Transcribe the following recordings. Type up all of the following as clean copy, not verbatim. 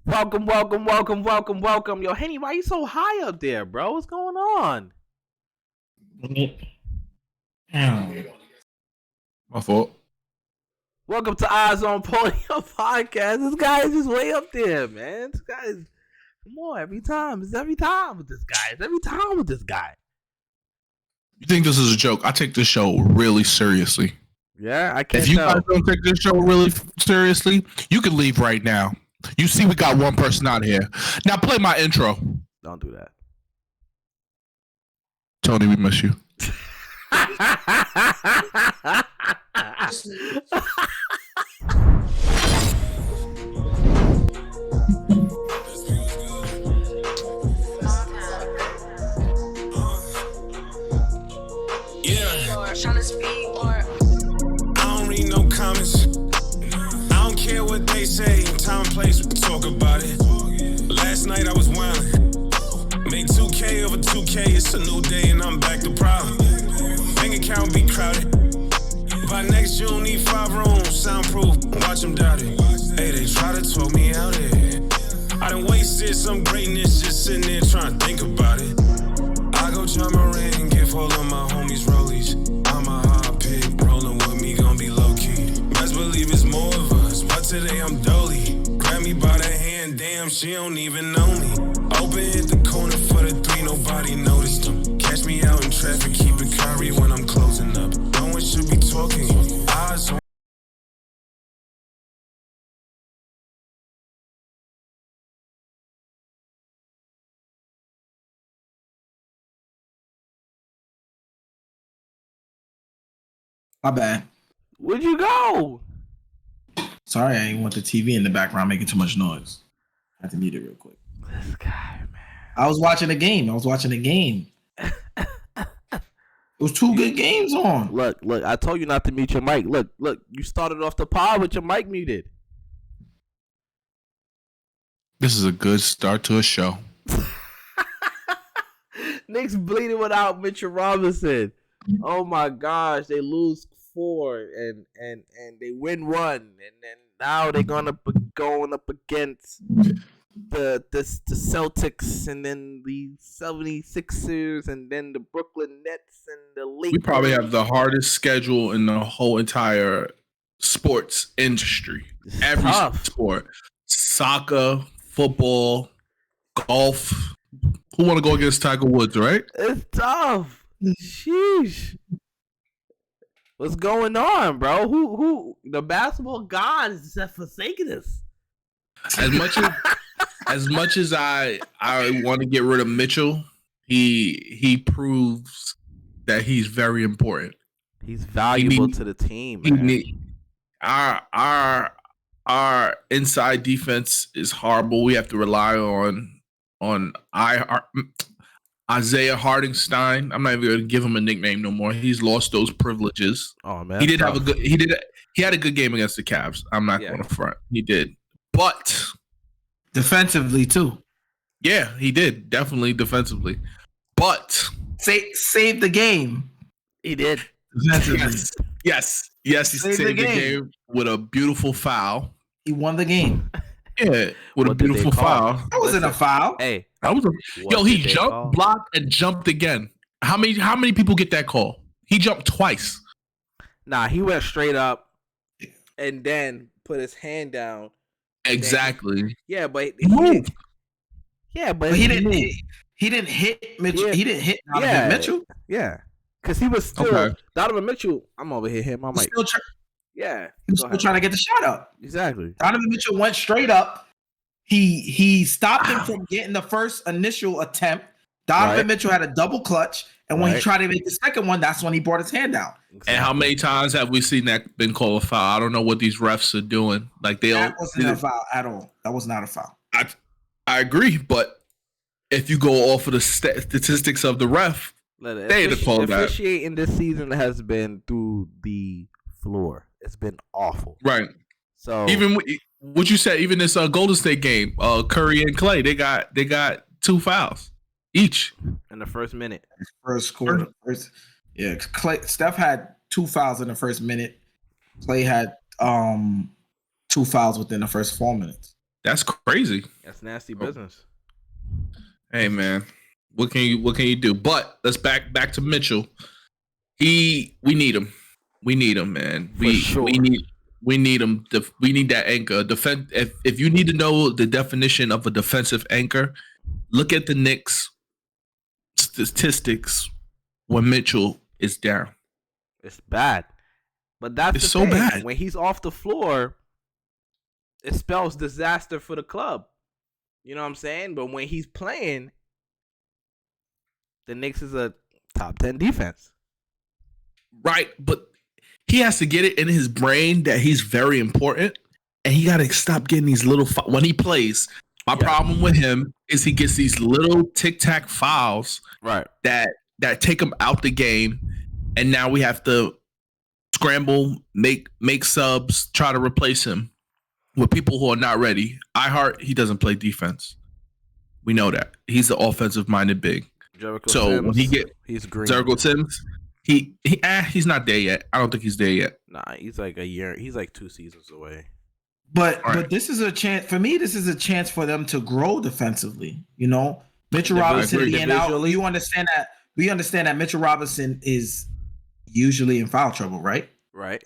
Welcome. Yo, Henny, why you so high up there, bro? What's going on? My fault. Welcome to Eyesonpodium podcast. This guy is just way up there, man. This guy is, come on, every time with this guy. You think this is a joke? I take this show really seriously. Yeah, I can't If you tell. guys don't take this show really seriously, you can leave right now. You see, we got one person out here. Now play my intro. Don't do that. Tony, we miss you. I don't read no comments. I don't care what they say. Time and place, we talk about it. Last night I was wildin'. Made 2K over 2K. It's a new day and I'm back to problem. Bank account be crowded. By next June, need 5 rooms, soundproof. Watch them doubt it. Hey, they try to talk me out here. I done wasted some greatness just sitting there trying to think about it. I go jump a ring, give all of my homies rollies. I'm a hot pig, rolling with me, gon' be low key. Best believe it's more of us, but today I'm dolly. Grab me by the hand, damn, she don't even know me. Open hit the corner for the 3, nobody noticed them. Catch me out in traffic, keep it curry when I'm closing up. No one should be talking, eyes on. My bad. Where'd you go? Sorry, I didn't want the TV in the background making too much noise. I had to mute it real quick. This guy, man. I was watching the game. It was 2 good games on. Look, I told you not to mute your mic. Look, you started off the pod with your mic muted. This is a good start to a show. Knicks bleeding without Mitchell Robinson. Oh my gosh, they lose 4 and they win 1, and then now they're gonna be going up against the Celtics, and then the 76ers, and then the Brooklyn Nets and the Lakers. We probably have the hardest schedule in the whole entire sports industry. It's Every tough. sport, soccer, football, golf. Who want to go against Tiger Woods, right? It's tough. Sheesh. What's going on, bro? Who the basketball god is just forsaking us? As much as I want to get rid of Mitchell, he proves that he's very important. He's valuable to the team, man. Our inside defense is horrible. We have to rely on Isaiah Hardenstein. I'm not even going to give him a nickname no more. He's lost those privileges. Oh man, he had a good game against the Cavs. I'm not going to front. He did, but Defensively too. yeah, he did definitely defensively. But Save the game. he did. Defensively. yes, he saved the game with a beautiful foul. He won the game. Yeah, with What a did they beautiful call? foul. That wasn't a foul. Hey, That was he did they jumped, call? blocked, and jumped again. How many people get that call? He jumped twice. nah, he went straight up and then put his hand down. Exactly. Yeah, but He moved. But he didn't hit Mitchell. Yeah. He didn't hit Donovan Yeah. Mitchell. Yeah, because he was still Okay. Donovan Mitchell. I'm over here. I'm He like, was yeah, still trying to get the shot up. exactly. Donovan Mitchell went straight up. He stopped him from getting the first initial attempt. Donovan Right. Mitchell had a double clutch, and when he Right. tried to make the second one, that's when he brought his hand down. And how many times have we seen that been called a foul? I don't know what these refs are doing. Like That wasn't a foul at all. That was not a foul. I agree, but if you go off of the statistics of the ref, they had to call that. Officiating this season has been through the floor. It's been awful. Right. So Even what you said, even this Golden State game, Curry and Clay, they got 2 fouls each in the first minute. First quarter. Steph had 2 fouls in the first minute. Clay had 2 fouls within the first 4 minutes. That's crazy. That's nasty business. Hey man, what can you do? But let's back to Mitchell. We need him. We need him, man. We need him. We need that anchor. If you need to know the definition of a defensive anchor, look at the Knicks statistics when Mitchell is down. It's bad. But that's it's the so thing. bad. When he's off the floor, it spells disaster for the club. You know what I'm saying? But when he's playing, the Knicks is a top 10 defense. Right, but he has to get it in his brain that he's very important, and he got to stop getting these little when he plays. My problem with him is he gets these little tic-tac fouls right that take him out the game, and now we have to scramble, make subs, try to replace him with people who are not ready. He doesn't play defense. We know that. He's the offensive-minded big. Sims, when he's green. Jericho Sims, he's not there yet. I don't think he's there yet. Nah, he's like a year. He's like 2 seasons away. But this is a chance for me. This is a chance for them to grow defensively. You know, Mitchell Robinson being out. You understand that? We understand that Mitchell Robinson is usually in foul trouble, right? Right.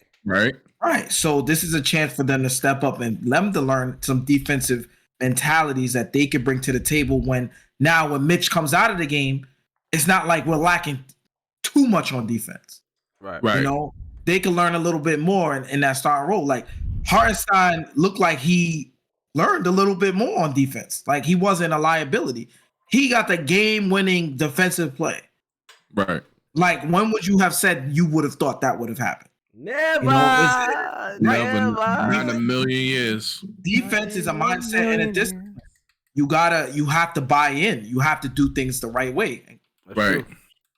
So this is a chance for them to step up and them to learn some defensive mentalities that they can bring to the table. When Mitch comes out of the game, it's not like we're lacking too much on defense. Right. You know, they can learn a little bit more in that starting role. Like Hartenstein looked like he learned a little bit more on defense. Like he wasn't a liability. He got the game-winning defensive play. Right. Like when would you have said you would have thought that would have happened? Never. Never. Not in a million years. Defense is a mindset and a discipline. You have to buy in. You have to do things the right way. That's right. True.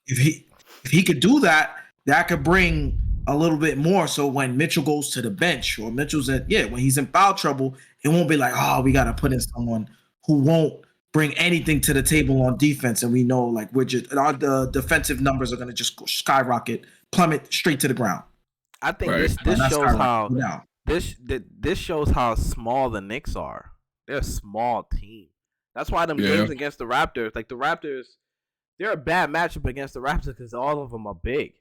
If he could do that, that could bring a little bit more. So when Mitchell goes to the bench or when he's in foul trouble, it won't be like, oh, we got to put in someone who won't bring anything to the table on defense. And we know like the defensive numbers are going to just skyrocket, plummet straight to the ground. I think this shows how small the Knicks are. They're a small team. That's why them games against the Raptors, like the Raptors, they're a bad matchup against the Raptors because all of them are big.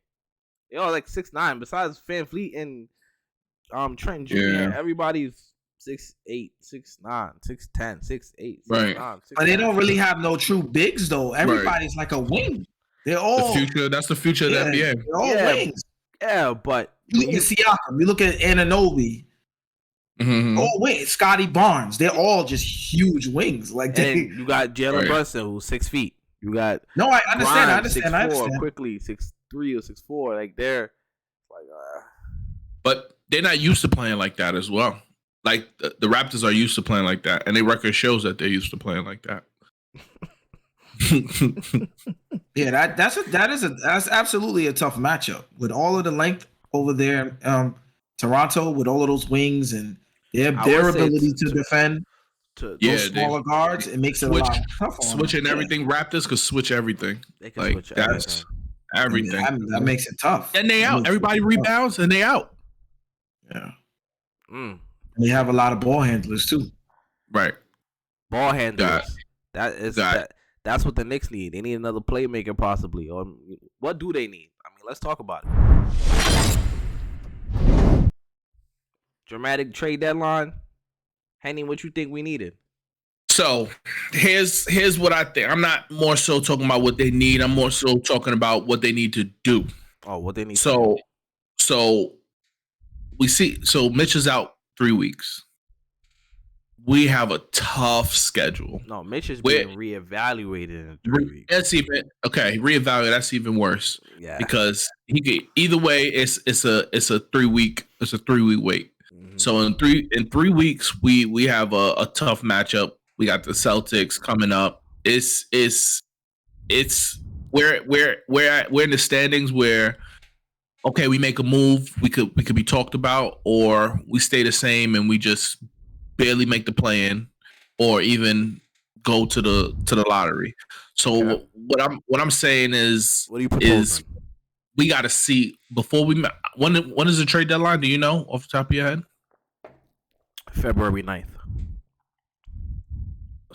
They're all like 6'9". Besides Van Fleet and Trent Jr., everybody's 6'8", 6'9", 6'10", 6'8", 6'9", 6'9". But they don't really have no true bigs though. Everybody's like a wing. They're all the future. That's the future of the NBA. They're all wings. Yeah, but you look at Siakam, you look at Anunoby. Mm-hmm. Oh wait, Scotty Barnes. They're all just huge wings. Like you got Jalen Brunson, who's 6 feet. You got I understand. Grimes, I understand. Quickly 6'3" or 6'4". Like they're like. But they're not used to playing like that as well. Like the Raptors are used to playing like that, and their record shows that they're used to playing like that. Yeah, that's absolutely a tough matchup with all of the length over there. Toronto with all of those wings and their ability to defend those smaller guards, it makes it a lot tougher. Switching everything, Raptors could switch everything. They can switch everything. That makes it tough. And they out. Everybody rebounds and they out. Yeah. And they have a lot of ball handlers too. Right. Ball handlers. That's what the Knicks need. They need another playmaker possibly. Or what do they need? I mean, let's talk about it. Dramatic trade deadline. Henny, what you think we needed? So here's what I think. I'm not more so talking about what they need. I'm more so talking about what they need to do. Oh, what they need. So we see. So Mitch is out 3 weeks. We have a tough schedule. No, Mitch is being reevaluated in 3 weeks. That's even okay. Reevaluate. That's even worse. Yeah. Because he could either way. It's a 3 week. It's a 3 week wait. Mm-hmm. So in 3 weeks we have a tough matchup. We got the Celtics coming up. It's we're in the standings where okay, we make a move. We could be talked about, or we stay the same and we just barely make the play-in, or even go to the lottery. So what I'm saying is, what are you proposing? We got to see before we when is the trade deadline? Do you know off the top of your head? February 9th.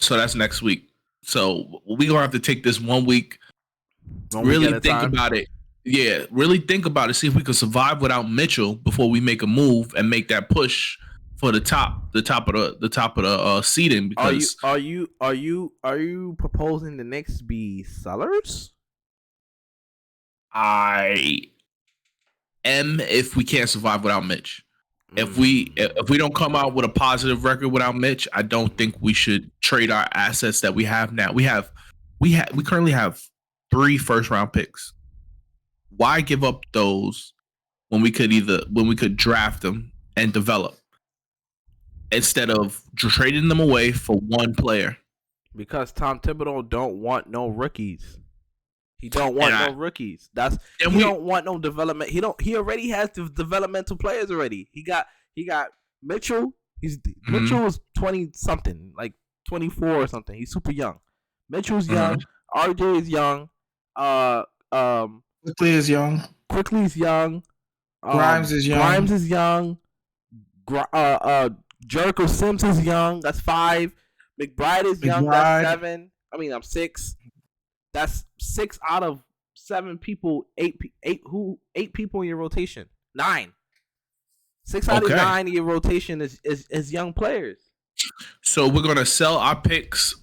So that's next week. So we're gonna have to take this 1 week. Really think about it. Yeah, really think about it. See if we can survive without Mitchell before we make a move and make that push for the top of the seeding. Because are you proposing the Knicks be sellers? I am if we can't survive without Mitch. If we don't come out with a positive record without Mitch, I don't think we should trade our assets that we have now. We currently have 3 first-round picks. Why give up those when we could draft them and develop instead of trading them away for one player? Because Tom Thibodeau don't want no rookies. He don't want no rookies. He don't want no development. He already has the developmental players already. He got Mitchell. Mitchell is 20 something, like 24 or something. He's super young. Mitchell's young. RJ is young. Quickly is young. Grimes is young. Jericho Sims is young. That's 5. McBride is young. That's 7. I'm 6. That's 6 out of 7 people. 8 people in your rotation. 9. 6 out of 9 in your rotation is young players. So we're gonna sell our picks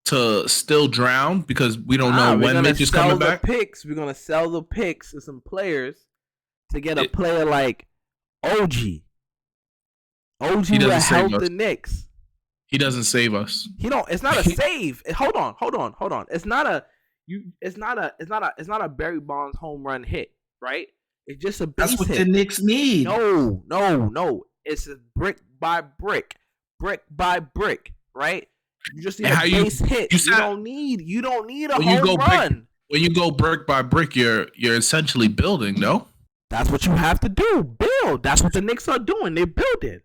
to still drown because we don't know when Mitch is coming back. We're gonna sell the picks to some players to get a player like OG. OG will help the Knicks. He doesn't save us. He don't. It's not a save. Hold on. It's not a Barry Bonds home run hit, right? It's just a base That's what hit. the Knicks need. No. It's a brick by brick, right? You just need a base hit. You don't need a home run. When you go brick by brick, you're essentially building. No, that's what you have to do. Build. That's what the Knicks are doing. They build it.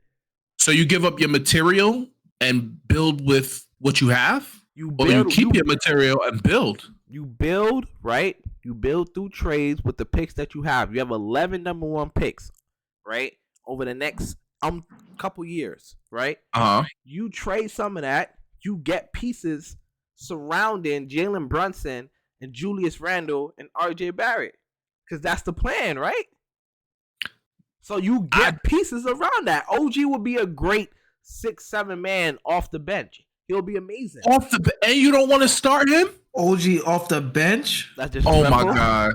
So you give up your material and build with what you have. You keep your material and build. You build, right? You build through trades with the picks that you have. You have 11 number 1 picks, right? Over the next couple years, right? You trade some of that. You get pieces surrounding Jalen Brunson and Julius Randle and RJ Barrett. Because that's the plan, right? So you get pieces around that. OG will be a great 6-7 man off the bench. He'll be amazing. And you don't want to start him? OG off the bench? That's just my God.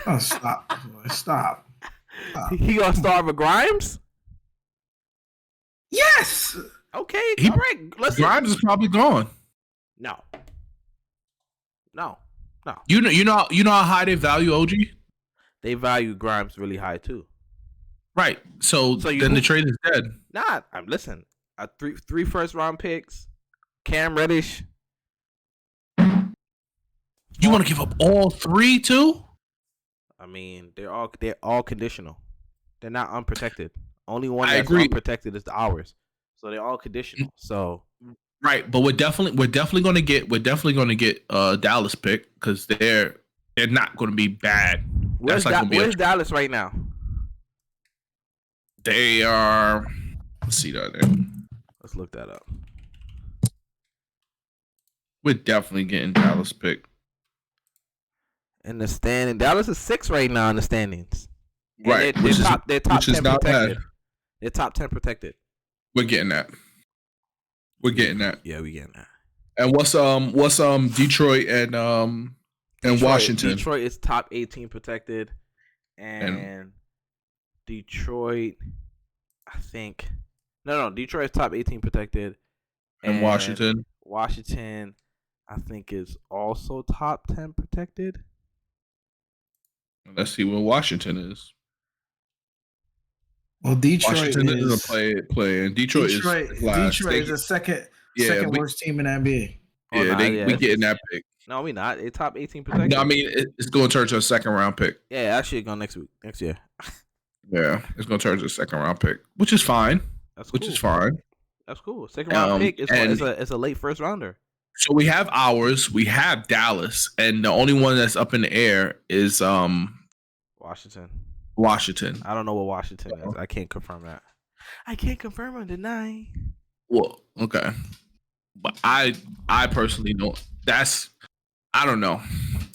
Oh, stop. He gonna start with Grimes? Yes. Okay. All right. Listen. Grimes is probably gone. No. You know how high they value OG? They value Grimes really high too. Right. So then the trade is dead. Nah. Listen. 3 first round picks. Cam Reddish. You want to give up all 3 too? They're all conditional. They're not unprotected. Only one that's unprotected is ours. So they're all conditional. So right, but we're definitely going to get Dallas pick because they're not going to be bad. Where's Dallas right now? They are. Let's see that there. Let's look that up. We're definitely getting Dallas pick. In the standing, Dallas is 6 right now in the standings. Right, they're top 10 protected. They're top 10 protected. We're getting that. Yeah, we're getting that. And what's Detroit and Washington? Detroit is top 18 protected, and Detroit, I think. No, Detroit is top 18 protected, and Washington, I think is also top 10 protected. Let's see what Washington is. Well, Detroit Washington is a play, and Detroit is last. Detroit is the second worst team in the NBA. We getting that pick. No, we not. It's top 18 protected. No, it's going to turn to a second round pick. Yeah, actually, it's going next year. Yeah, it's going to turn to a second round pick, which is fine. That's cool. Second round pick is a late first rounder. So we have ours. We have Dallas, and the only one that's up in the air is Washington. I don't know what Washington is. I can't confirm that. I can't confirm or deny. Well, okay. But I personally don't. I don't know.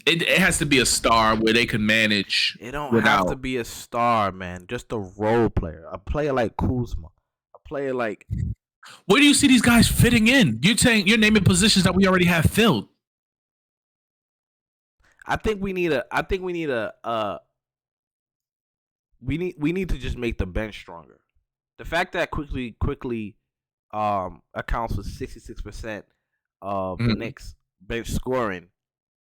It has to be a star where they can manage. It don't without. have to be a star, man. Just a role player. A player like Kuzma. A player like. Where do you see these guys fitting in? You're naming positions that we already have filled. I think we need to just make the bench stronger. The fact that quickly accounts for 66% of the Knicks bench scoring,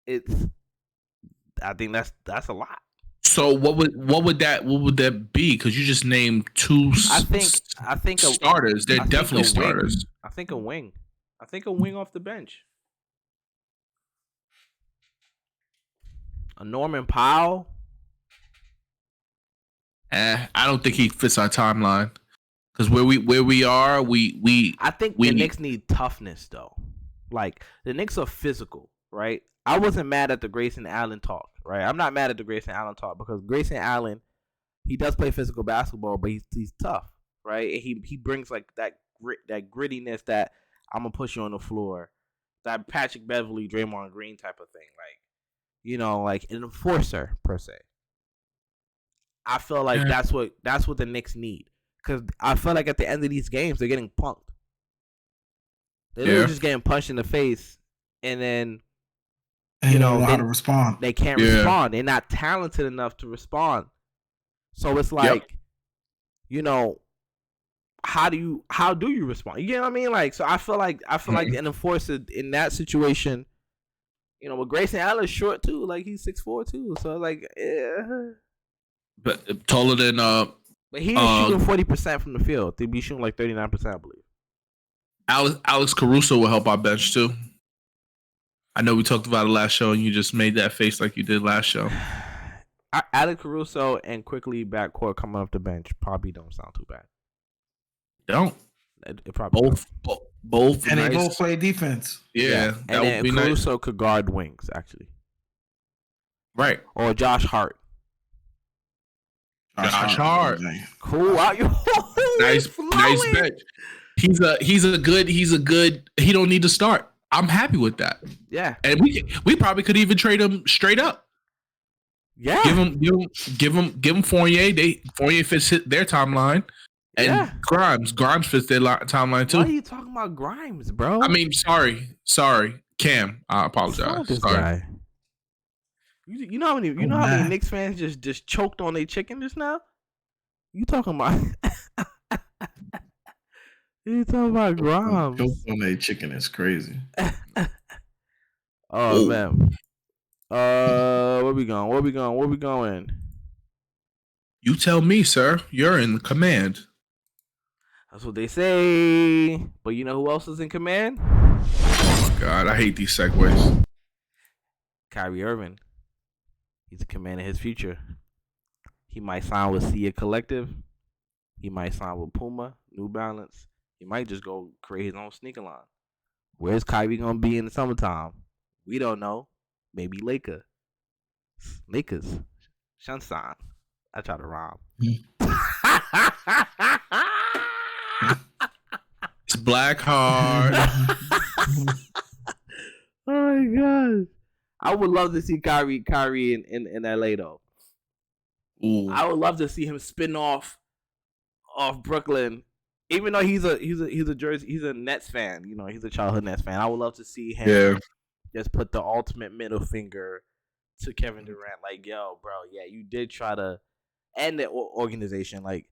I think that's a lot. So what would that be? Because you just named two. I think starters. They're definitely starters. I think a wing. I think a wing off the bench. A Norman Powell. I don't think he fits our timeline. Because where we are, I think the Knicks need toughness though. Like the Knicks are physical, right? I wasn't mad at the Grayson Allen talk, right? I'm not mad at the Grayson Allen talk because Grayson Allen, he does play physical basketball, but he's tough, right? And he brings like that grit, that grittiness that I'm gonna push you on the floor, that Patrick Beverly, Draymond Green type of thing, like an enforcer per se. I feel like that's what the Knicks need. Because I feel like at the end of these games, they're getting punked. They're just getting punched in the face, and then they don't know how to respond. They can't respond. They're not talented enough to respond. So it's like, how do you respond? You know what I mean? Like, so I feel like an enforcer in that situation, with Grayson Allen is short too. Like he's 6'4" too. So like, but taller than But he is shooting 40% from the field. They'd be shooting like 39%, I believe. Alex Caruso will help our bench too. I know we talked about it last show, and you just made that face like you did last show. Alex Caruso and quickly backcourt coming off the bench probably don't sound too bad. Don't. It probably both, and nice. They both play defense. Yeah, that would be Caruso nice. Could guard wings actually, right? Or Josh Hart. Josh Hart. Cool. Nice bench. He's a good. He don't need to start. I'm happy with that. Yeah. And we probably could even trade him straight up. Yeah. Give him Fournier. Fournier fits their timeline. And Grimes fits their timeline too. Why are you talking about Grimes, bro? I mean, sorry, Cam. I apologize. This sorry. Guy? You know how many Knicks fans just choked on their chicken just now? You talking about? You talking about Grimes? Choked on their chicken is crazy. Oh man. Where we going? You tell me, sir. You're in command. That's what they say. But you know who else is in command? Oh my God, I hate these segues. Kyrie Irving. He's a command of his future. He might sign with Sia Collective. He might sign with Puma, New Balance. He might just go create his own sneaker line. Where's Kyrie gonna be in the summertime? We don't know. Maybe Lakers. Sunshine. I try to rhyme. It's Black Heart. Oh my God. I would love to see Kyrie in LA though. Ooh. I would love to see him spin off Brooklyn, even though he's a Nets fan. He's a childhood Nets fan. I would love to see him just put the ultimate middle finger to Kevin Durant, like, yo, bro, yeah, you did try to end the organization. Like,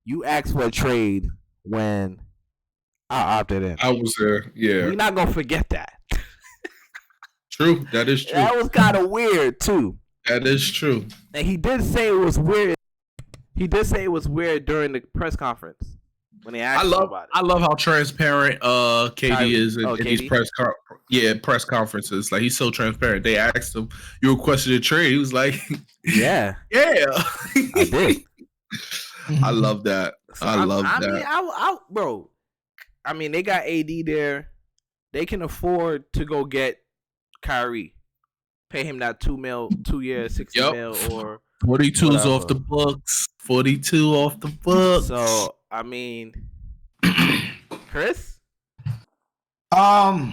you asked for a trade when I opted in. I was there. Yeah, we're not gonna forget that. True, that is true. That was kind of weird too. That is true. And he did say it was weird. He did say it was weird during the press conference when they asked him about it. I love how transparent KD is in these press conferences. Like, he's so transparent. They asked him, "You requested a trade." He was like, "Yeah, yeah, I did." I love that. So I love that, bro. I mean, they got AD there. They can afford to go get Kyrie, pay him that $2 million, 2 years, $60 million, or 42's off the books. 42 off the books. So I mean, Chris, I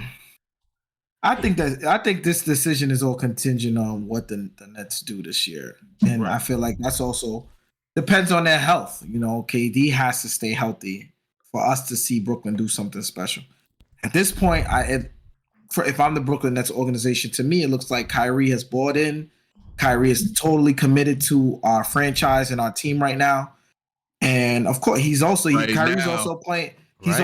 think this decision is all contingent on what the Nets do this year, and right. I feel like that's also depends on their health. You know, KD has to stay healthy for us to see Brooklyn do something special. At this point, if I'm the Brooklyn Nets organization, to me it looks like Kyrie has bought in. Kyrie is totally committed to our franchise and our team right now, and of course Kyrie's also playing. He's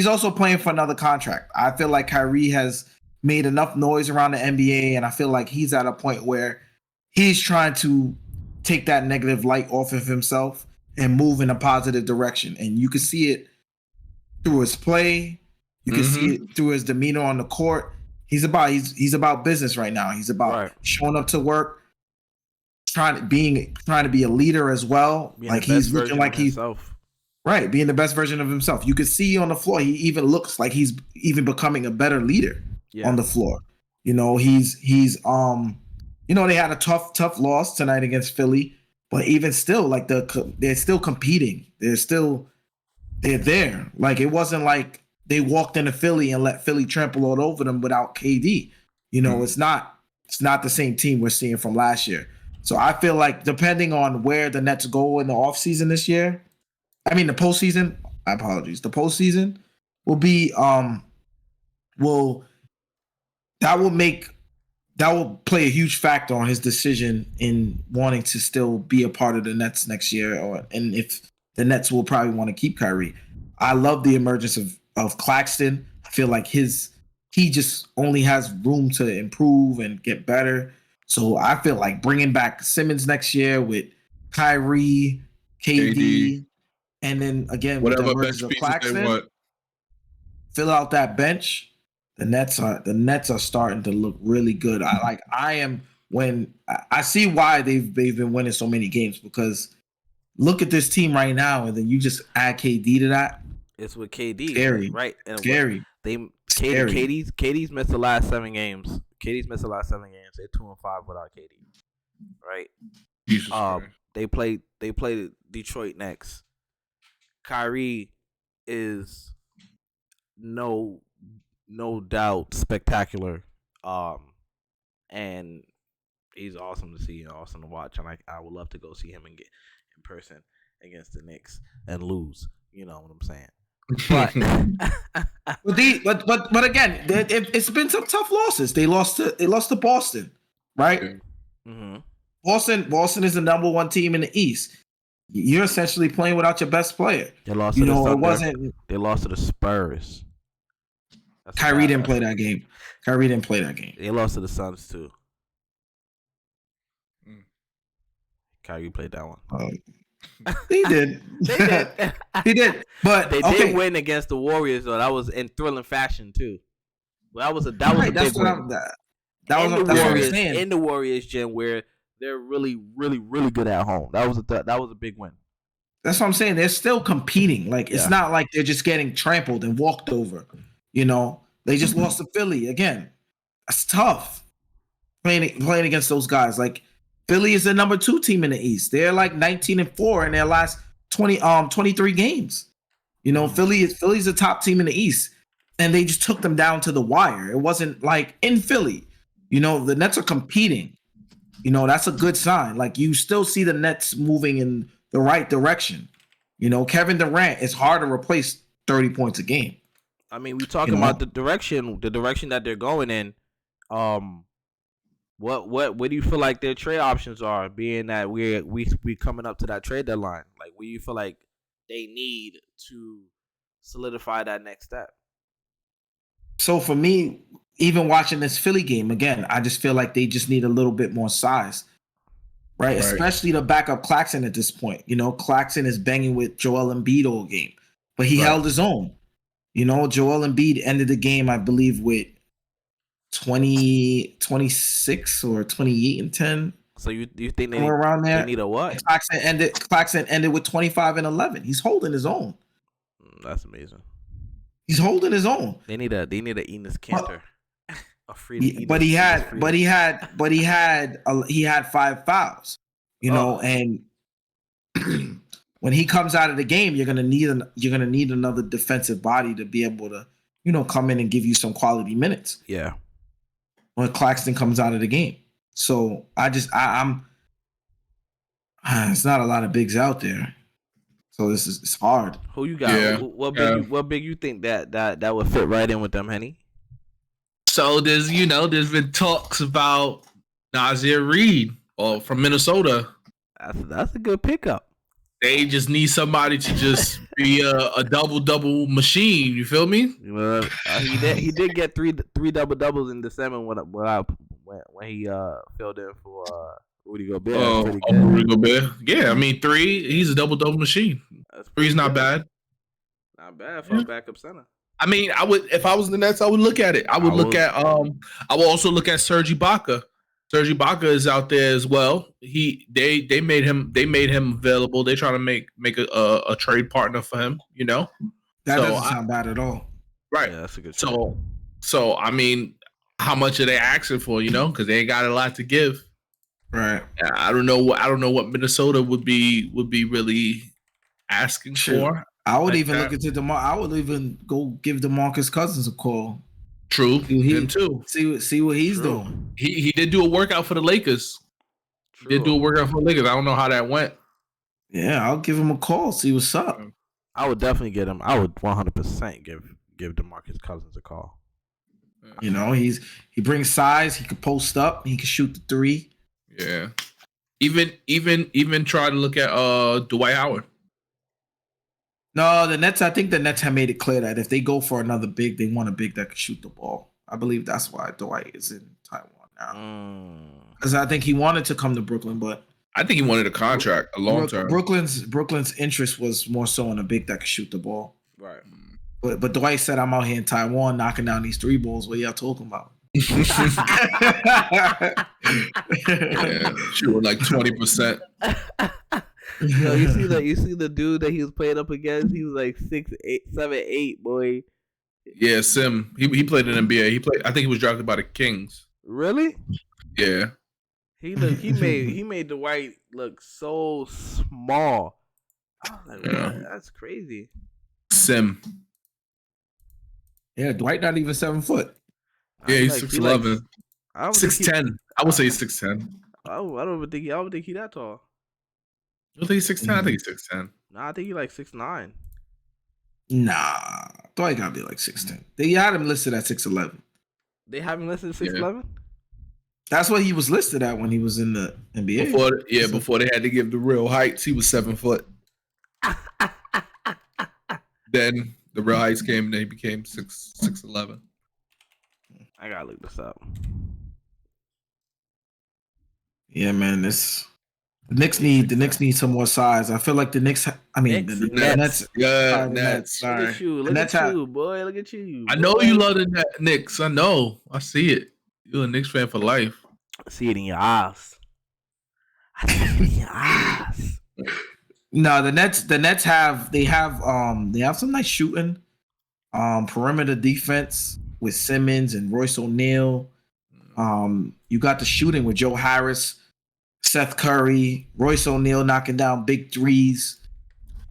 also playing for another contract. I feel like Kyrie has made enough noise around the NBA, and I feel like he's at a point where he's trying to take that negative light off of himself and move in a positive direction. And you can see it through his play. You can see it through his demeanor on the court. He's about business right now. He's about showing up to work, trying to be a leader as well. Like he's looking like he's right, being the best version of himself. You can see on the floor, he even looks like he's even becoming a better leader on the floor. You know, he's they had a tough loss tonight against Philly, but even still, like they're still competing. They're there. Like it wasn't like they walked into Philly and let Philly trample all over them without KD. You know, it's not the same team we're seeing from last year. So I feel like depending on where the Nets go in the offseason this year, the postseason. My apologies. The postseason will be will play a huge factor on his decision in wanting to still be a part of the Nets next year, and if the Nets will probably want to keep Kyrie. I love the emergence of Claxton. I feel like he just only has room to improve and get better. So I feel like bringing back Simmons next year with Kyrie, KD. And then again, whatever with the bench of pieces Claxton, they want. Fill out that bench. The Nets are starting to look really good. When I see why they've been winning so many games, because look at this team right now, and then you just add KD to that. It's with KD, scary, right? And scary. KD's missed the last 7 games. They're 2-5 without KD, right? Jesus they play Detroit next. Kyrie is no doubt spectacular, and he's awesome to see and awesome to watch. And I would love to go see him in person against the Knicks and lose. You know what I'm saying? But again, it's been some tough losses. They lost to Boston, right? Mm-hmm. Boston is the number 1 team in the East. You're essentially playing without your best player. They lost to the Thunder. They lost to the Spurs. Kyrie didn't play that game. They lost to the Suns too. Kyrie played that one. He did. He did. But they did win against the Warriors, though. That was in thrilling fashion too. Well, that was a big win. That was in the Warriors gym where they're really, really, really good at home. That was a big win. That's what I'm saying. They're still competing. Like it's not like they're just getting trampled and walked over. You know, they just lost to Philly again. That's tough. Playing against those guys. Like Philly is the number 2 team in the East. They're like 19-4 in their last 23 games. You know, Philly's the top team in the East, and they just took them down to the wire. It wasn't like in Philly. You know, the Nets are competing. You know, that's a good sign. Like you still see the Nets moving in the right direction. You know, Kevin Durant is hard to replace 30 points a game. I mean, we talking about the direction that they're going in. What do you feel like their trade options are, being that we coming up to that trade deadline? Like, what do you feel like they need to solidify that next step? So for me, even watching this Philly game again, I just feel like they just need a little bit more size, right? Especially to back up Claxton at this point. You know, Claxton is banging with Joel Embiid all game, but he held his own. You know, Joel Embiid ended the game, I believe, with 26 or 28 and 10. So you think around there? They need a what? Claxton ended with 25 and 11. He's holding his own. That's amazing. He's holding his own. They need a Enes Kanter. He had 5 fouls. You know, and when he comes out of the game, you're gonna need another defensive body to be able to, come in and give you some quality minutes. Yeah. When Claxton comes out of the game. So I'm it's not a lot of bigs out there. So it's hard. Who you got? Yeah. What big you think that would fit right in with them, Henny? So there's been talks about Nasir Reed from Minnesota. That's a good pickup. They just need somebody to just be a double machine. You feel me? He did get three double-doubles in December when he filled in for Rudy Gobert. Rudy Gobert. Yeah, I mean 3. He's a double machine. 3's not bad. Not bad for a backup center. I mean, I would if I was the Nets, I would look at it. I would I would also look at Serge Ibaka. Serge Ibaka is out there as well. They made him available. They trying to make a trade partner for him. That doesn't sound bad at all. Right. Yeah, that's a good. So I mean, how much are they asking for? Because they ain't got a lot to give. Right. I don't know what Minnesota would be really asking for. I would even look into I would even go give DeMarcus Cousins a call. True, him too. See what he's doing. He did do a workout for the Lakers. True. He did do a workout for the Lakers. I don't know how that went. Yeah, I'll give him a call. See what's up. I would definitely get him. I would 100% give DeMarcus Cousins a call. He brings size. He can post up. He can shoot the 3. Yeah. Even try to look at Dwight Howard. No, the Nets. I think the Nets have made it clear that if they go for another big, they want a big that can shoot the ball. I believe that's why Dwight is in Taiwan now. Because I think he wanted to come to Brooklyn, but I think he wanted a contract, a long term. Brooklyn's interest was more so in a big that could shoot the ball. Right. But Dwight said, "I'm out here in Taiwan knocking down these 3 balls." What y'all talking about? Yeah, shooting like 20%. Yo, you see the dude that he was playing up against? He was like 7'8", boy. Yeah, Sim. He played in NBA. I think he was drafted by the Kings. Really? Yeah. He made Dwight look so small. I was like, man, that's crazy. Sim. Yeah, Dwight not even 7 foot. Yeah, he's 6'11". 6'10". I would say 6'10". I don't think he that tall. You don't think he's 6'10"? I think he's 6'10". Nah, I think he like 6'9". Nah, Dwight gotta be like 6'10". They had him listed at 6'11". They have him listed at 6'11"? That's what he was listed at when he was in the NBA. Before they had to give the real heights, he was 7 foot. Then the real heights came and he became 6'11". I gotta look this up. Yeah, man, the Knicks need some more size. I feel like the Knicks. I mean, the Nets. Yeah, Nets. Look at you, boy. Look at you. I know you love the Knicks. I know. I see it. You're a Knicks fan for life. I see it in your eyes. I see it in your eyes. No, the Nets have some nice shooting, perimeter defense with Simmons and Royce O'Neal. You got the shooting with Joe Harris, Seth Curry, Royce O'Neal knocking down big threes.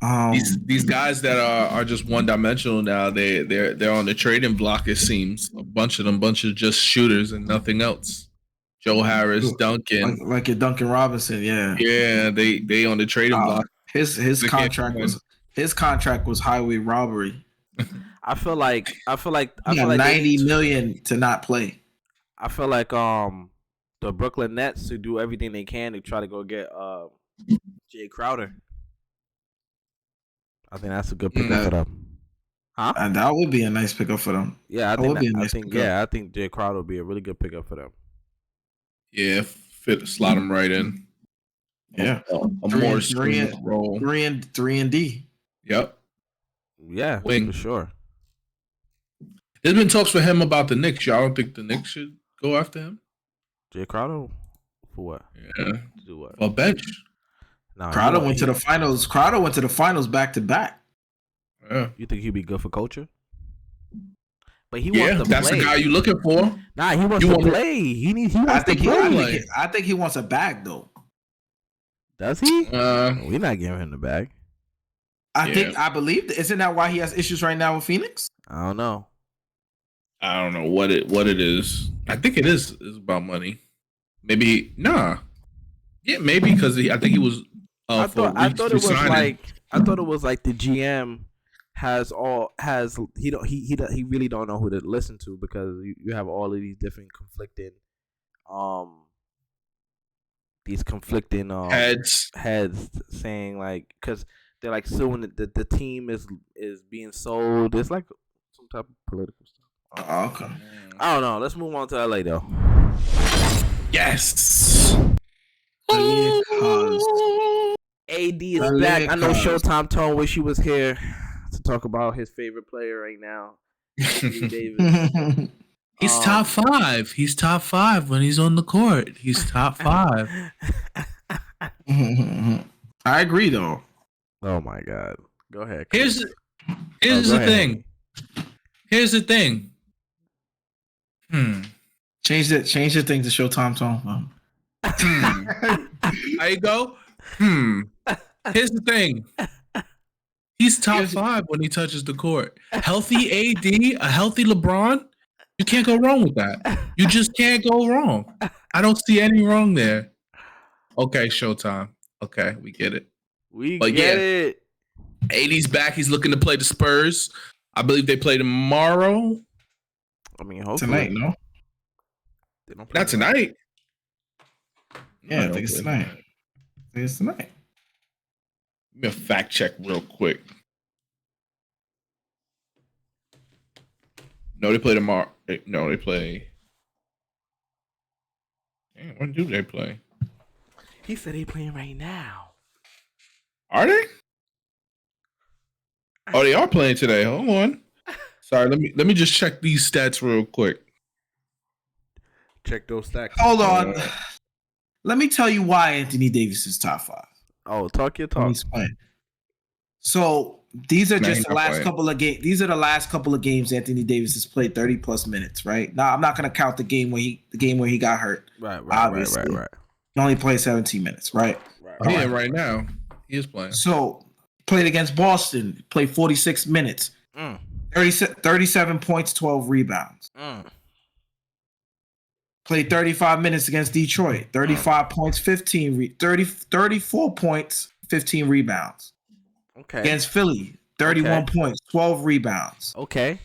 These guys that are just one dimensional now. They're on the trading block. It seems a bunch of just shooters and nothing else. Joe Harris, Duncan, like your Duncan Robinson, yeah. Yeah, they on the trading block. His contract was highway robbery. I feel like 90 million to not play. I feel like the Brooklyn Nets to do everything they can to try to go get Jay Crowder. I think that's a good pickup for them. Huh? And that would be a nice pickup for them. Yeah, I think Jay Crowder would be a really good pickup for them. Yeah, slot him right in. Yeah, more role. 3 and D. Yep. Yeah, wing for sure. There's been talks for him about the Knicks. Y'all don't think the Knicks should go after him? Jay Crowder for what? Yeah, to do what? A bench. No, Crowder went to the finals. Crowder went to the finals back to back. Yeah. You think he'd be good for culture? But he wants to play. That's the guy you looking for. Nah, he wants to play. He wants to play. I think he wants a bag though. Does he? We're not giving him the bag. I believe. Isn't that why he has issues right now with Phoenix? I don't know. I don't know what it is. I think it is about money. Maybe nah. Yeah, maybe because I think he was. I thought it was like the GM he really don't know who to listen to because you have all of these different conflicting heads saying like because they're like suing the team is being sold. It's like some type of political stuff. Okay. I don't know. Let's move on to LA though. Yes. AD is back. I know Showtime Tone wish he was here to talk about his favorite player right now, Anthony Davis. He's top 5. He's top 5 when he's on the court. He's top 5. I agree, though. Oh my God! Go ahead. Here's the thing. Here's the thing. Change the thing to Showtime Tone. There you go. Here's the thing. He's top 5 when he touches the court. Healthy AD, a healthy LeBron. You can't go wrong with that. You just can't go wrong. I don't see any wrong there. Okay, Showtime. Okay, we get it. We get it. AD's back. He's looking to play the Spurs. I believe they play tomorrow. I mean, hopefully. Tonight, no? Not tonight. Yeah, I think it's tonight. Let me a fact check real quick. No, they play tomorrow. No, they play. Damn, when do they play? He said they playing right now. Are they? Oh, they are playing today. Hold on. Sorry, let me just check these stats real quick. Check those stats. Hold on. Let me tell you why Anthony Davis is top 5. Oh, talk your talk. So these are just the last couple of games. These are the last couple of games Anthony Davis has played 30 plus minutes. Right now, I'm not going to count the game where he got hurt. Right. He only played 17 minutes. Right. Yeah, right now he is playing. So played against Boston. Played 46 minutes. 37 points, 12 rebounds. Played 35 minutes against Detroit. 35 points, 34 points, 15 rebounds. Okay. Against Philly, 31 points, 12 rebounds. Okay.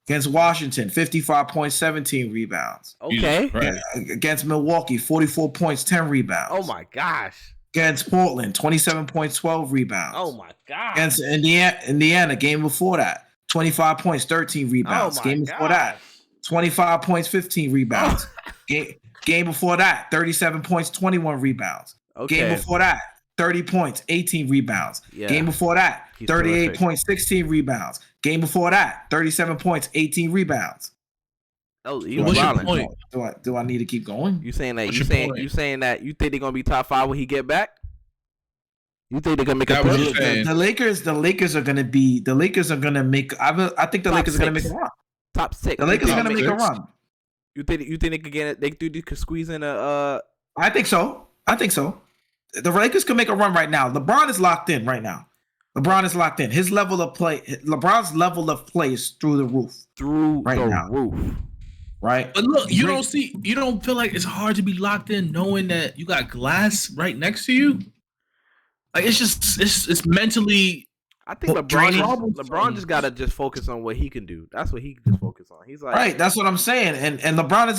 Against Washington, 55 points, 17 rebounds. Okay. Against Milwaukee, 44 points, 10 rebounds. Oh my gosh. Against Portland, 27 points, 12 rebounds. Oh my gosh. Against Indiana, game before that, 25 points, 13 rebounds. Game before that, 25 points, 15 rebounds. Game before that, 37 points, 21 rebounds. Okay. Game before that, 30 points, 18 rebounds. Yeah. Game before that, 38 points, 16 rebounds. Game before that, 37 points, 18 rebounds. Oh, what's your point? Do I need to keep going? You saying that you saying that you think they're gonna be top 5 when he get back? You think they're gonna make a push? The Lakers are gonna make. I think the Lakers are gonna make a run. Top 6. The Lakers are gonna make a run. You think they could get it? They could squeeze in a. I think so. The Lakers can make a run right now. LeBron is locked in right now. His level of play, LeBron's level of play is through the roof. Roof. Right. But look, you don't feel like it's hard to be locked in knowing that you got glass right next to you? Like it's mentally. I think LeBron just gotta just focus on what he can do. That's what he can just focus on. He's like, right. That's what I'm saying. And LeBron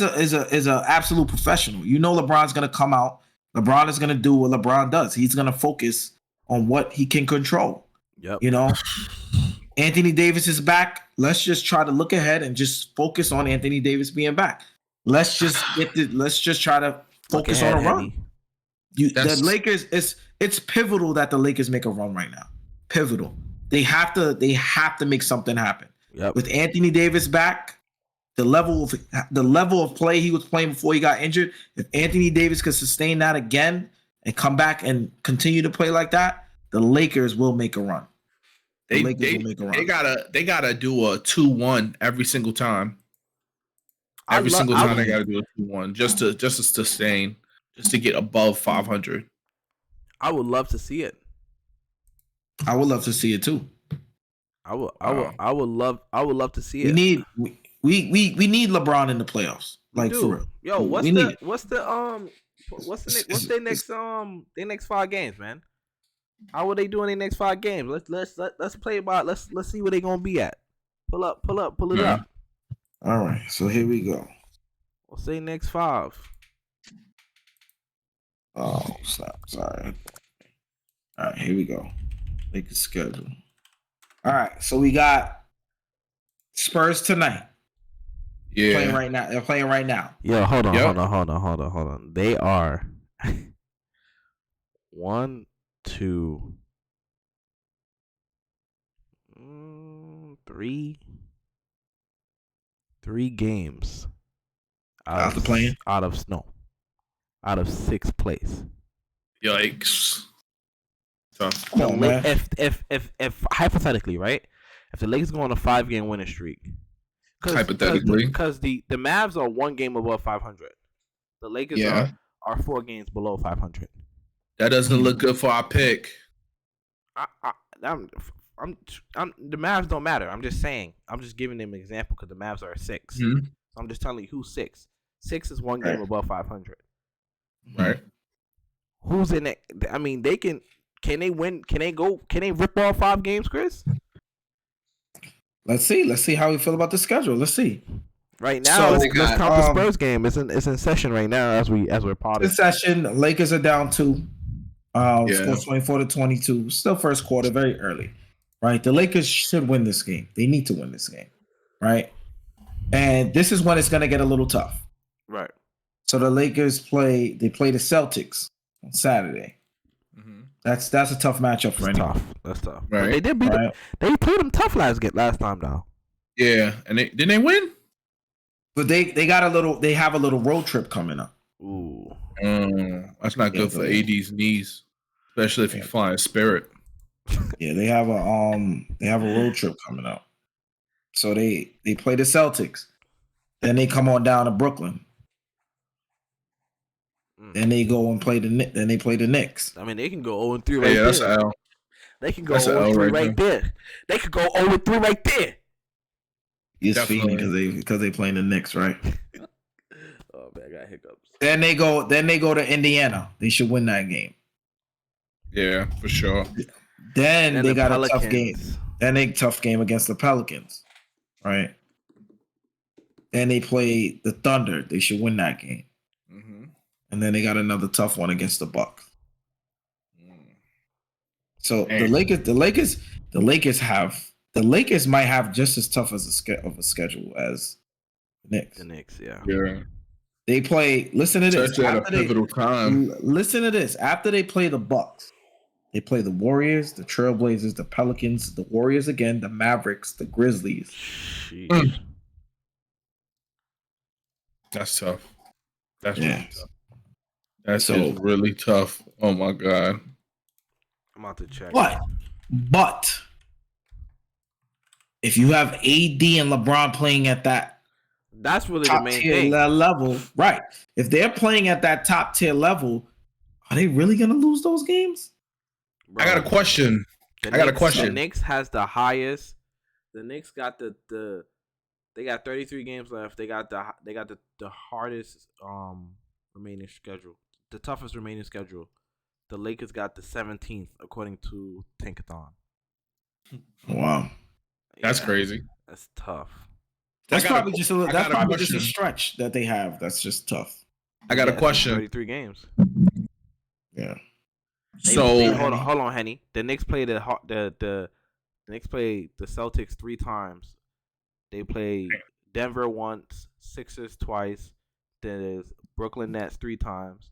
is a absolute professional. You know, LeBron's gonna come out. LeBron is gonna do what LeBron does. He's gonna focus on what he can control. Yep. You know, Anthony Davis is back. Let's just try to look ahead and just focus on Anthony Davis being back. Let's just try to focus on a run. The Lakers, it's pivotal that the Lakers make a run right now. Pivotal. They have to make something happen. Yep. With Anthony Davis back, the level of play he was playing before he got injured, if Anthony Davis could sustain that again and come back and continue to play like that, the Lakers will make a run. They gotta do a 2-1 every single time. Every single time they gotta do a 2-1 just to sustain, just to get above 500. I would love to see it. I would love to see it too. I would love to see it. we need LeBron in the playoffs. Like for real. Yo, what's their next 5 games, man? How are they doing their next 5 games? Let's play about let's see where they gonna be at. Pull it up. All right, so here we go. We'll say next 5. Oh, stop. Sorry. All right, here we go. Make a schedule. All right, so we got Spurs tonight. Yeah. Playing right now. They're playing right now. Yo, hold on. They are 1, 2, 3 games Out of 6th place. Yikes. Tough. Come on, man. If hypothetically, right? If the Lakers go on a 5-game winning streak, Hypothetically, because the Mavs are 1 game above 500, the Lakers are 4 games below 500. That doesn't look good for our pick. The Mavs don't matter. I'm just saying. I'm just giving them an example because the Mavs are 6. Mm-hmm. So I'm just telling you who's 6. 6 is 1 game above 500. Right. Who's in it? I mean, they can. Can they win? Can they rip all 5 games, Chris? Let's see how we feel about the schedule. Let's see. Right now, let's count the Spurs game. It's in session right now as we're potting. In session, Lakers are down 2. Score 24-22. Still first quarter, very early. Right, the Lakers should win this game. They need to win this game, right? And this is when it's going to get a little tough. Right. So the Lakers play the Celtics on Saturday. Mm-hmm. That's a tough matchup for anyone. That's tough. Right. But they did beat them. They played them tough last time though. Yeah, and didn't they win? But they have a little road trip coming up. Ooh. That's not good for AD's knees, especially if you fly in Spirit. Yeah, they have a road trip coming up. So they play the Celtics. Then they come on down to Brooklyn. Then they go and play the Knicks. I mean, they can go 0-3 right there. That's an L. They can go 0-3 right there. They could go 0-3 right there. You're speaking because they playing the Knicks, right? Oh man, I got hiccups. Then they go to Indiana. They should win that game. Yeah, for sure. Then they got Pelicans. A tough game. Then a tough game against the Pelicans, right? Then they play the Thunder. They should win that game. Mm-hmm. And then they got another tough one against the Bucks. So the Lakers might have just as tough of a schedule as the Knicks. The Knicks, yeah. They play. Listen to this. At a pivotal time. Listen to this. After they play the Bucks, they play the Warriors, the Trailblazers, the Pelicans, the Warriors again, the Mavericks, the Grizzlies. That's tough. That's really tough. That's really tough. Oh my God. I'm about to check. But if you have AD and LeBron playing at that's really top the main tier thing. Level, right? If they're playing at that top tier level, are they really gonna lose those games? Bro, I got a question. The Knicks has the highest. The Knicks got the they got 33 games left. They got the hardest remaining schedule. The toughest remaining schedule. The Lakers got the 17th according to Tankathon. Wow. That's crazy. That's tough. That's probably just a stretch that they have. That's just tough. I got a question. 33 games. Yeah. So hold on, Henny. The Knicks play the Knicks play the Celtics 3 times. They play Denver once, Sixers twice. There's Brooklyn Nets 3 times.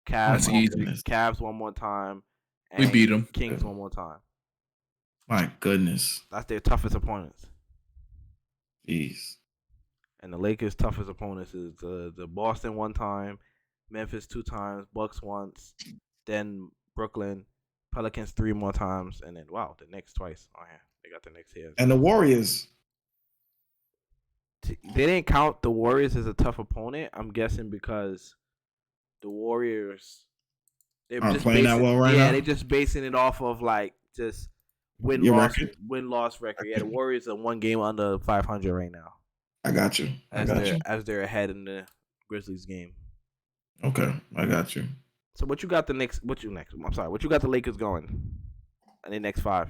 Cavs one more time. And we beat them. Kings one more time. My goodness. That's their toughest opponents. Jeez. And the Lakers' toughest opponents is the Boston 1 time, Memphis 2 times, Bucks once, then Brooklyn, Pelicans 3 more times, and then the Knicks twice. Oh yeah, they got the Knicks here. And the Warriors. They didn't count the Warriors as a tough opponent. I'm guessing because the Warriors they're just playing that well right now. Yeah, they're just basing it off of just win-loss record. Yeah, the Warriors are 1 game under 500 right now. I got you. As they're ahead in the Grizzlies game. Okay, I got you. So what you got the next? What you next? I'm sorry. What you got the Lakers going? In the next 5.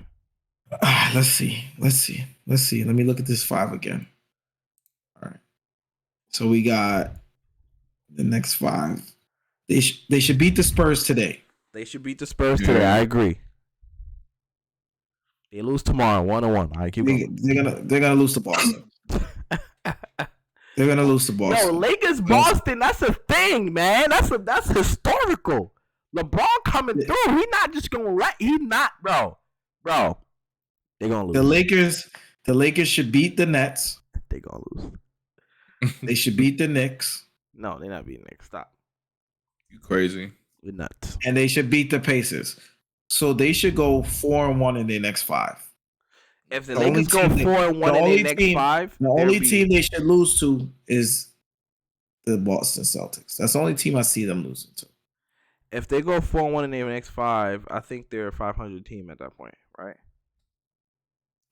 Let's see. Let me look at this 5 again. All right. So we got the next 5. They should beat the Spurs today. They should beat the Spurs today. I agree. They lose tomorrow, 1-1. All right, keep going. They're gonna lose to Boston. They're gonna lose to Boston. Yo, Lakers Boston. That's a thing, man. That's historical. LeBron coming through. He not just gonna let. He not, bro. They gonna lose. The Lakers should beat the Nets. They gonna lose. They should beat the Knicks. No, they're not beating Knicks. Stop. You crazy? We're nuts. And they should beat the Pacers. So they should go 4-1 in their next 5. If the Lakers go 4-1 in their next 5, the only team they should lose to is the Boston Celtics. That's the only team I see them losing to. If they go 4-1 in their next 5, I think they're a 500 team at that point, right?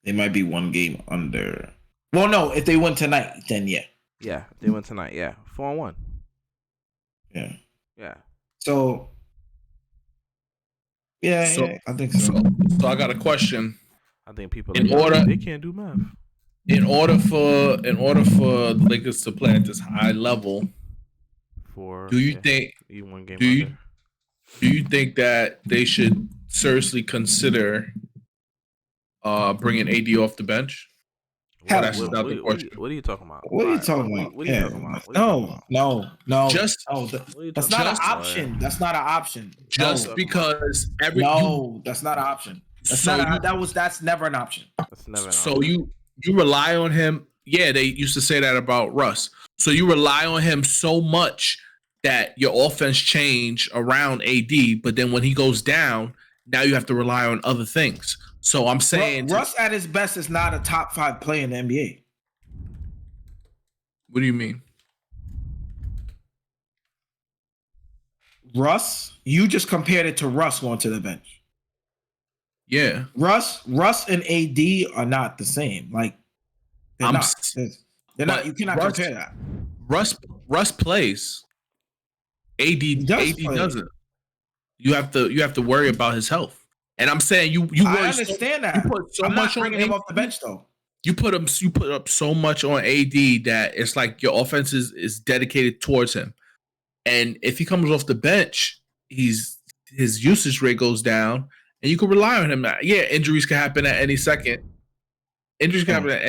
They might be 1 game under. Well, no, if they win tonight, then yeah. Yeah, if they win tonight, yeah. 4-1. Yeah. Yeah. So, yeah, I think so. So I got a question. I think people they can't do math. In order for the Lakers to play at this high level, do you think that they should seriously consider bringing AD off the bench? What are you talking about? What are you talking about? What are you talking about? No. That's not an option. That's not an option. Just because that's not an option. That's never an option. That's never an option. So you rely on him. Yeah, they used to say that about Russ. So you rely on him so much that your offense change around AD, but then when he goes down, now you have to rely on other things. So I'm saying Russ at his best is not a top 5 player in the NBA. What do you mean? Russ, you just compared it to Russ going to the bench. Yeah. Russ and AD are not the same. Like they're not. They're not. You cannot compare that. Russ plays. AD doesn't. You have to worry about his health. And I'm saying you I understand that. You put so I'm much not bringing on him off the bench though. You put up so much on AD that it's like your offense is dedicated towards him. And if he comes off the bench, his usage rate goes down, and you can rely on him. Yeah, injuries can happen at any second. There's something to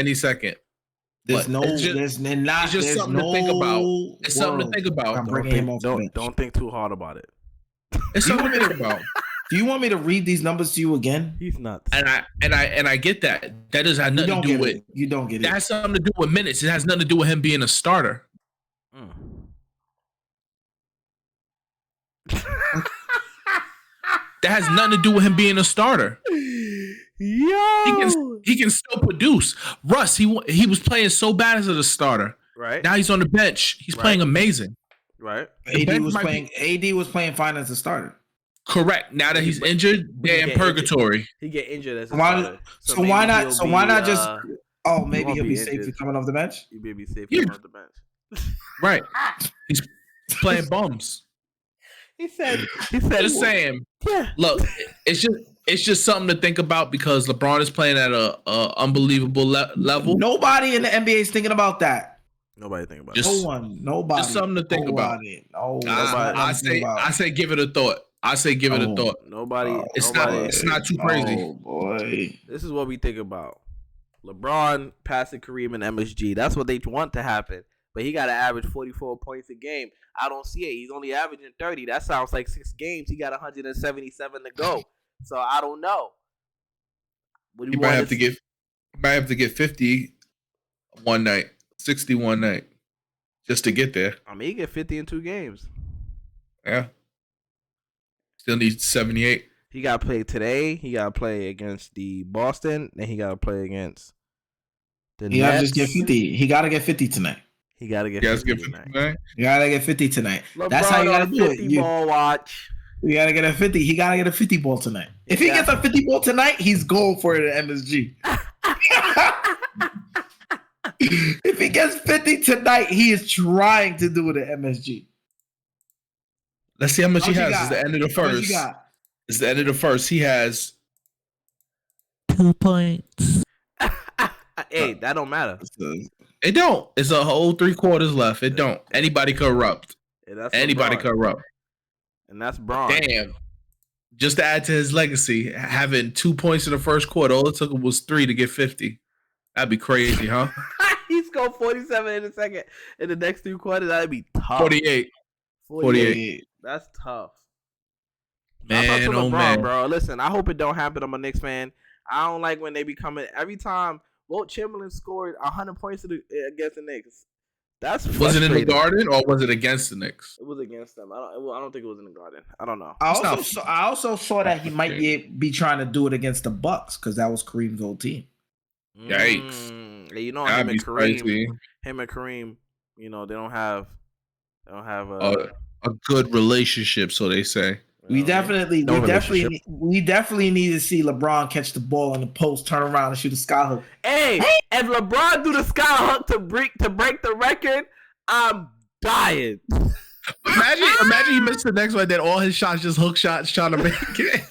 think about. It's something to think about. Don't think too hard about it. It's something to think about. Do you want me to read these numbers to you again? He's nuts. And I get that. That does have nothing to do with. You don't get it. That has something to do with minutes. It has nothing to do with him being a starter. That has nothing to do with him being a starter. Yo, he can still produce. Russ, he was playing so bad as a starter. Right. Now he's on the bench. He's playing amazing. Right. AD was playing fine as a starter. Correct. Now that he's injured, they're in purgatory. He get injured as a starter. So why not just? Oh, maybe he'll be safe coming off the bench. He may be safe coming off the bench. Right. He's playing bums. He said. Just saying. Yeah. Look, it's just something to think about because LeBron is playing at a unbelievable level. Nobody in the NBA is thinking about that. Nobody think about it. Nobody. Just something to think about. I say give it a thought. Nobody. It's not too crazy. Oh boy. This is what we think about. LeBron passing Kareem and MSG. That's what they want to happen. But he got to average 44 points a game. I don't see it. He's only averaging 30. That sounds like 6 games. He got 177 to go. So I don't know. He might have to get 50 one night, 60 one night, just to get there. I mean, he get 50 in 2 games. Yeah. Still needs 78. He got to play today. He got to play against the Boston. Then he got to play against the Nets. He got to just get 50. He got to get 50 tonight. He got to get 50 tonight. You got to get 50 tonight. LeBron, that's how you got to do it. 50 ball watch. You got to get a 50. He got to get a 50 ball tonight. If he gets a 50 ball tonight, he's going for it at MSG. If he gets 50 tonight, he is trying to do it at MSG. Let's see how much he has. got? It's the end of the How much first. you got? It's the end of the first. He has 2 points. Hey, that don't matter. It don't. It's a whole 3 quarters left. It don't. Anybody could erupt. Yeah, that's Anybody LeBron. could erupt. And that's Braun. Damn. Just to add to his legacy, having 2 points in the first quarter, all it took him was 3 to get 50. That'd be crazy, huh? He scored 47 in the second. In the next 3 quarters, that'd be tough. 48. 48. That's tough. Man, LeBron, oh man. bro. Listen, I hope it don't happen. I'm a Knicks fan. I don't like when they be coming. Every time Wilt Chamberlain scored 100 points against the Knicks. That's was it in the Garden or was it against the Knicks? It was against them. I don't think it was in the Garden. I don't know. I also saw that he might be trying to do it against the Bucks because that was Kareem's old team. Yikes! You know, him and Kareem. You know, they don't have a good relationship, so they say. We definitely need to see LeBron catch the ball in the post, turn around, and shoot a sky hook. Hey, if LeBron do the sky hook to break the record, I'm dying. Imagine he missed the next one. Then all his shots just hook shots trying to make it.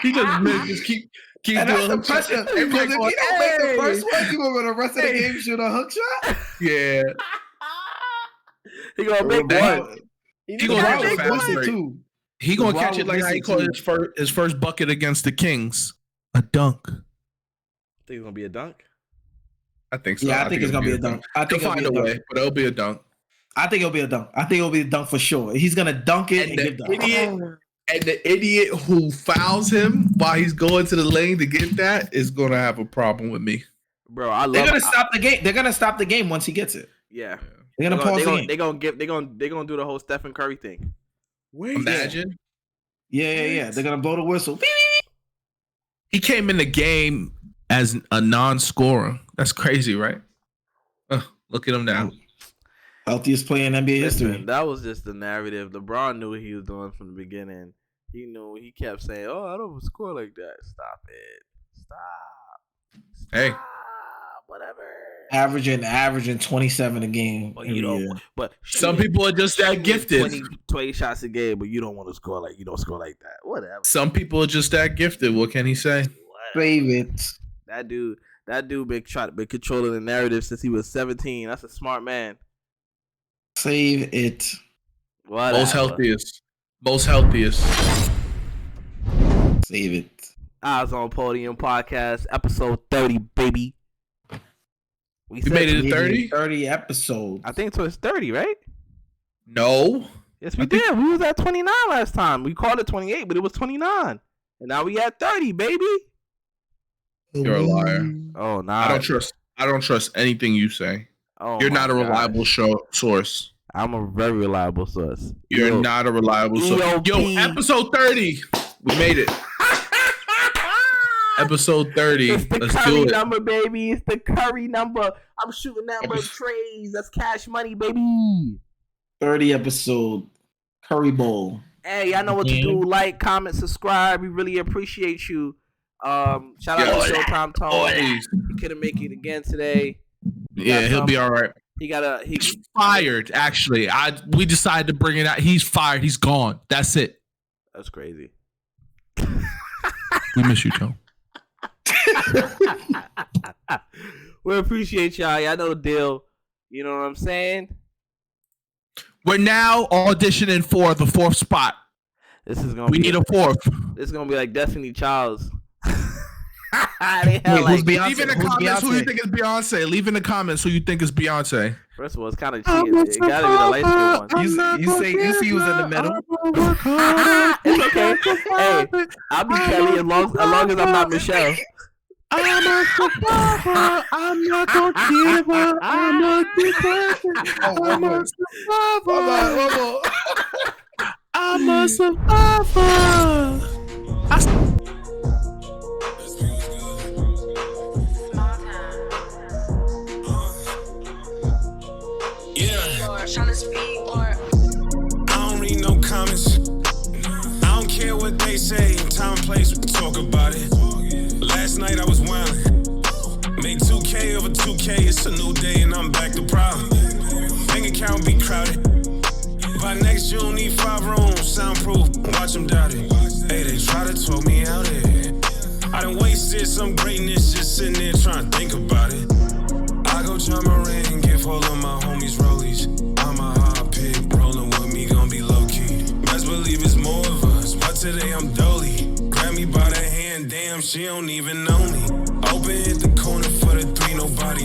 He just missed. Just keep and doing that's the pressure. Because if you don't make the first one, you going to the rest of the game shoot a hook shot. Yeah, he gonna make one. He gonna catch it fast too. He gonna catch it like how he caught his first bucket against the Kings. A dunk. Think it's gonna be a dunk? I think so. Yeah, I think it's gonna be a dunk. I think he'll find a way, but it'll be a dunk. I think it'll be a dunk. I think it'll be a dunk for sure. He's gonna dunk it and give the idiot who fouls him while he's going to the lane to get that is gonna have a problem with me. Bro, they're gonna stop the game. They're gonna stop the game once he gets it. Yeah. They're gonna pause the game. They're gonna do the whole Stephen Curry thing. Imagine. Yeah. They're gonna blow the whistle. He came in the game as a non-scorer. That's crazy, right? Look at him now. Healthiest player in NBA history. That was just the narrative. LeBron knew what he was doing from the beginning. He knew. He kept saying, "Oh, I don't score like that." Stop it. Stop. Hey. Whatever. Averaging 27 a game. But you don't. But some people are just that gifted. 20 shots a game, but you don't want to score like you don't score like that. Whatever. Some people are just that gifted. What can he say? Save it. That dude been controlling the narrative since he was 17. That's a smart man. Save it. Whatever. Most healthiest. Save it. Eyesonpodium podcast, episode 30, baby. We made it to 30? 30 episodes. I think so. It's 30, right? No. Yes, we did. We was at 29 last time. We called it 28, but it was 29. And now we at 30, baby. You're a liar. Oh, nah. I don't trust anything you say. Oh, you're not a reliable source. I'm a very reliable source. You're not a reliable source. Yo, episode 30. We made it. Episode 30. It's the Let's Curry do it. number, baby. It's the Curry number. I'm shooting that much trades. That's cash money, baby. 30 episode Curry Bowl. Hey, y'all know what to do. Like, comment, subscribe. We really appreciate you. Shout out to Showtime Tone. He couldn't make it again today. Yeah, he'll be all right. He's fired. Actually, we decided to bring it out. He's fired. He's gone. That's it. That's crazy. We miss you, Tone. We appreciate y'all. Y'all know the deal. You know what I'm saying? We're now auditioning for the 4th spot. We need a 4th. This is gonna be like Destiny Child's. Leave in the comments who you think is Beyonce. Leave in the comments who you think is Beyonce. First of all, it's kind of cheating. It gotta be the light skin one. You see who's in the middle. It's okay. Hey, I'll be Kelly as long as I'm not Michelle. I'm a survivor. I'm not gonna give up. I'm a survivor. I'm a survivor. I don't read no comments. I don't care what they say. Time and place, we can talk about it. Last night I was wildin'. Made 2K over 2K. 2K, it's a new day and I'm back to problem. Bank account be crowded. By next June, need 5 rooms, soundproof, watch them doubt it. Hey, they try to talk me out it. I done wasted some greatness just sitting there trying to think about it. I go charm a ring, give all of my homies rollies. I'm a hot pig, rolling with me, gon' be low-key. Best believe it's more of us, but today I'm dolly. Grab me by the hand, damn, she don't even know me. Open hit the corner for the 3, nobody